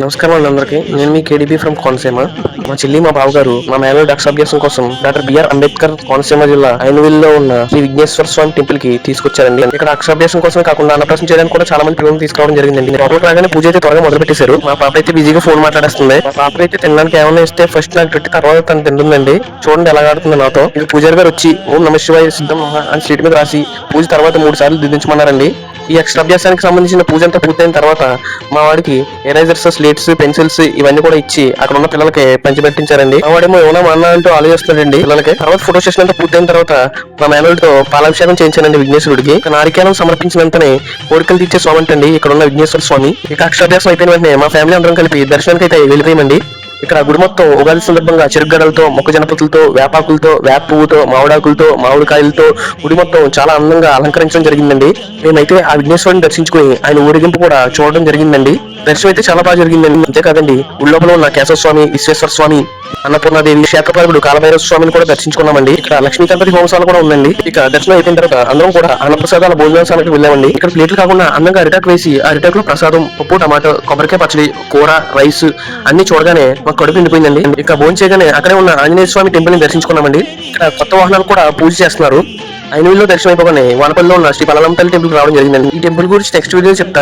నమస్కారం అండి అందరికి. నేను మీ కేడీపీ ఫ్రమ్ కోనసీమ. మా చెల్లి మా బావగారు మా మేనల్లుడి అక్షరాభ్యాసం కోసం డాక్టర్ బిఆర్ అంబేద్కర్ కోనసీమ జిల్లా ఐనవిల్లో ఉన్న శ్రీ విఘ్నేశ్వర స్వామి టెంపుల్ కి తీసుకొచ్చారండి. ఇక్కడ అక్షరాభ్యాసం కోసమే కాకుండా అన్నప్రాసం చేయడానికి కూడా చాలా మంది పిల్లలు తీసుకురావడం జరిగిందండి. లోపలికి రాగానే పూజ అయితే త్వరగా మొదలు పెట్టేశారు. మా పాప అయితే బిజీగా ఫోన్ మాట్లాడేస్తుంది. మా పాప అయితే తినడానికి ఏమైనా ఇస్తే ఫస్ట్ నాకు పెట్టి తర్వాత తను తింటుందండి. చూడండి ఎలా ఆడుతుంది నాతో. ఇక పూజారి గారు వచ్చి ఓం నమః శివాయ సిద్ధం అని స్ట్రీట్ మీద రాసి పూజ తర్వాత 3 సార్లు దిద్దించమన్నారండి. ఈ అక్షరాభ్యాసానికి సంబంధించిన పూజ అంతా పూర్తయిన తర్వాత మా వాడికి ఎరేజర్స్, స్లేట్స్, పెన్సిల్స్ ఇవన్నీ కూడా ఇచ్చి అక్కడ ఉన్న పిల్లలకి పంచిపెట్టించారండి. మా వాడేమో ఏమన్నా మా అన్న అంటూ ఆలోచిస్తున్నాడండి పిల్లలకి. తర్వాత ఫోటో సెషన్ అంతా పూర్తయిన తర్వాత మా మేనల్తో పాలాభిషేకం చేయించానండి విఘ్నేశ్వరుడికి. నారికేలం సమర్పించినంతనే కోరికలు తీర్చే స్వామి అంటండి ఇక్కడ ఉన్న విఘ్నేశ్వర స్వామి. ఇక అక్షరాభ్యాసం అయిపోయిన వెంటనే మా ఫ్యామిలీ అందరం కలిపి దర్శనానికి అయితే వెళ్ళిపోయామండి. ఇక్కడ గుడి మొత్తం ఉగాది సందర్భంగా చెరుగడలతో, మొక్కజనపతులతో, వేపాకులతో, వేప పువ్వుతో, మామిడాకులతో, మామిడికాయలతో గుడి మొత్తం చాలా అందంగా అలంకరించడం జరిగిందండి. మేమైతే ఆ విఘ్నేశ్వరుని దర్శించుకుని ఆయన ఊరేగింపు కూడా చూడడం జరిగిందండి. దర్శనం అయితే చాలా బాగా జరిగిందండి. అంతేకాదండి గుడి లోపల ఉన్న కేశవ స్వామి, విశ్వేశ్వర స్వామి, అన్నపూర్ణాదేవి, క్షేత్రపాలకుడు కాలభైరవ స్వామిని కూడా దర్శించుకున్నామండి. ఇక్కడ లక్ష్మీ గణపతి హోమశాల కూడా ఉందండి. ఇక దర్శనం అయిపోయిన తర్వాత అందరం కూడా అన్నప్రసాదాల భోజనానికి వెళ్ళామండి. ఇక్కడ ప్లేట్లు కాకుండా అందంగా అరిటాకు వేసి అరిటాకులో ప్రసాదం, పప్పు, టమాటో, కొబ్బరికాయ పచ్చడి, కూర, రైస్ అన్ని చూడగానే మాకు కడుపు నిండిపోయిందండి. ఇక భోజనం చేయగానే అక్కడే ఉన్న ఆంజనేయ స్వామి టెంపుల్ ని దర్శించుకున్నామండి. ఇక్కడ కొత్త వాహనాలు కూడా పూజ చేస్తున్నారు. ఐనవిల్లో దర్శనం అయిపోగానే వానపల్లిలో ఉన్న శ్రీ బలరామ తల్లి టెంపుల్ రావడం జరిగిందండి. ఈ టెంపుల్ గురించి నెక్స్ట్ వీడియో చెప్తాను.